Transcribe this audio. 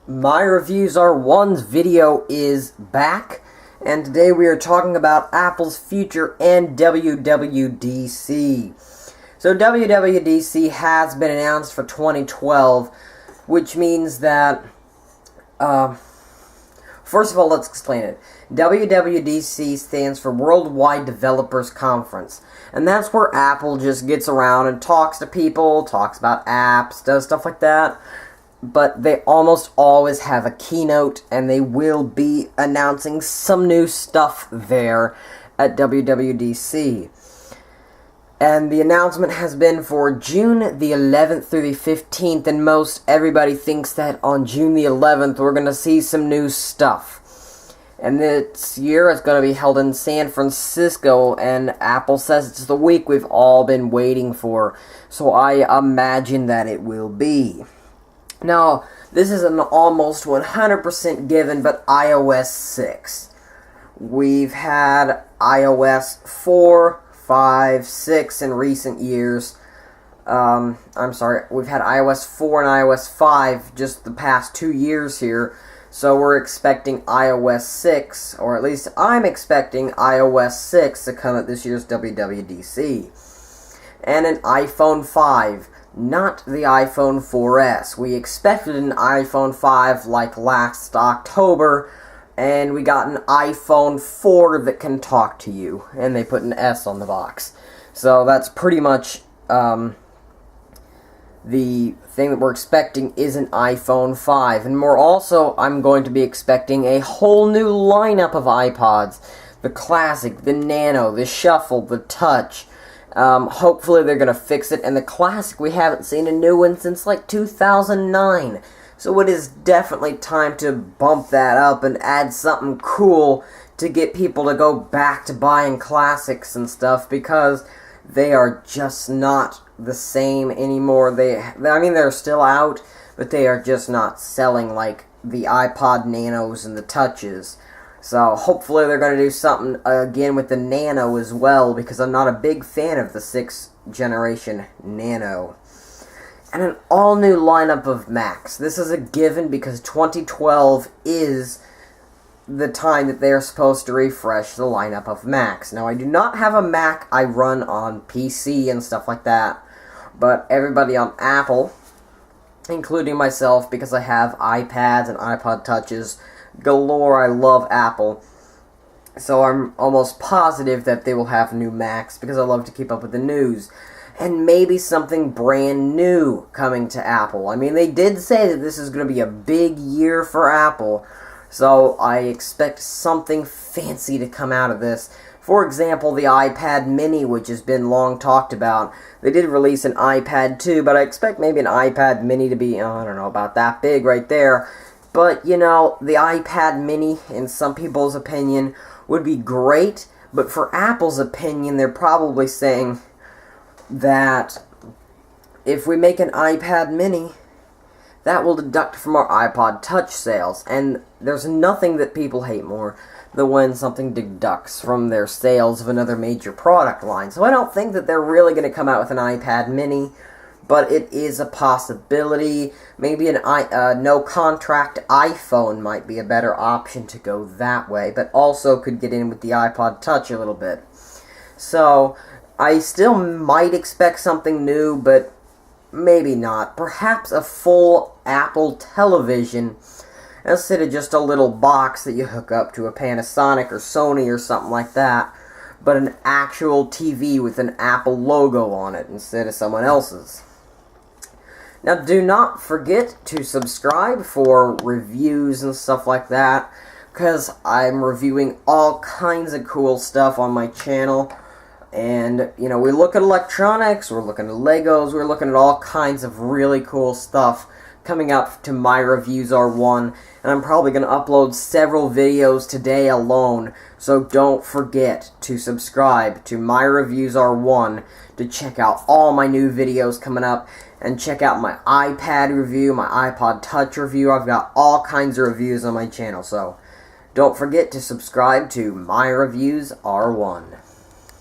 My Reviews Are One's video is back, and today we are talking about Apple's future and WWDC. So WWDC has been announced for 2012, which means that, first of all, let's explain it. WWDC stands for Worldwide Developers Conference, and that's where Apple just gets around and talks to people, talks about apps, does stuff like that. But they almost always have a keynote, and they will be announcing some new stuff there at WWDC. And the announcement has been for June the 11th through the 15th, and most everybody thinks that on June the 11th we're going to see some new stuff. And this year it's going to be held in San Francisco, and Apple says it's the week we've all been waiting for, so I imagine that it will be. Now, this is an almost 100% given, but iOS 6. We've had iOS 4, 5, 6 in recent years. We've had iOS 4 and iOS 5 just the past 2 years here. So we're expecting iOS 6, or at least I'm expecting iOS 6 to come at this year's WWDC. And an iPhone 5. Not the iPhone 4S. We expected an iPhone 5 like last October, and we got an iPhone 4 that can talk to you, and they put an S on the box. So that's pretty much the thing that we're expecting is an iPhone 5. And I'm going to be expecting a whole new lineup of iPods. The Classic, the Nano, the Shuffle, the Touch. Hopefully they're going to fix it, and the Classic, we haven't seen a new one since like 2009, so it is definitely time to bump that up and add something cool to get people to go back to buying Classics and stuff, because they are just not the same anymore. They're still out, but they are just not selling like the iPod Nanos and the Touches. So hopefully they're going to do something again with the Nano as well, because I'm not a big fan of the 6th generation Nano. And an all-new lineup of Macs. This is a given because 2012 is the time that they're supposed to refresh the lineup of Macs. Now, I do not have a Mac. I run on PC and stuff like that. But everybody on Apple, including myself, because I have iPads and iPod Touches galore. I love Apple, so I'm almost positive that they will have new Macs, because I love to keep up with the news. And maybe something brand new coming to Apple. I mean, they did say that this is going to be a big year for Apple, so I expect something fancy to come out of this. For example, the iPad mini, which has been long talked about. They did release an iPad 2, but I expect maybe an iPad mini to be, I don't know, about that big right there. But, you know, the iPad mini, in some people's opinion, would be great. But for Apple's opinion, they're probably saying that if we make an iPad mini, that will deduct from our iPod Touch sales. And there's nothing that people hate more than when something deducts from their sales of another major product line. So I don't think that they're really going to come out with an iPad mini, but it is a possibility. Maybe an no-contract iPhone might be a better option to go that way, but also could get in with the iPod Touch a little bit. So, I still might expect something new, but maybe not. Perhaps a full Apple television, instead of just a little box that you hook up to a Panasonic or Sony or something like that, but an actual TV with an Apple logo on it instead of someone else's. Now, do not forget to subscribe for reviews and stuff like that, because I'm reviewing all kinds of cool stuff on my channel. And, you know, we look at electronics, we're looking at Legos, we're looking at all kinds of really cool stuff coming up to My Reviews Are One. And I'm probably going to upload several videos today alone, so don't forget to subscribe to My Reviews Are One to check out all my new videos coming up. And check out my iPad review, my iPod Touch review. I've got all kinds of reviews on my channel, so don't forget to subscribe to My Reviews Are One.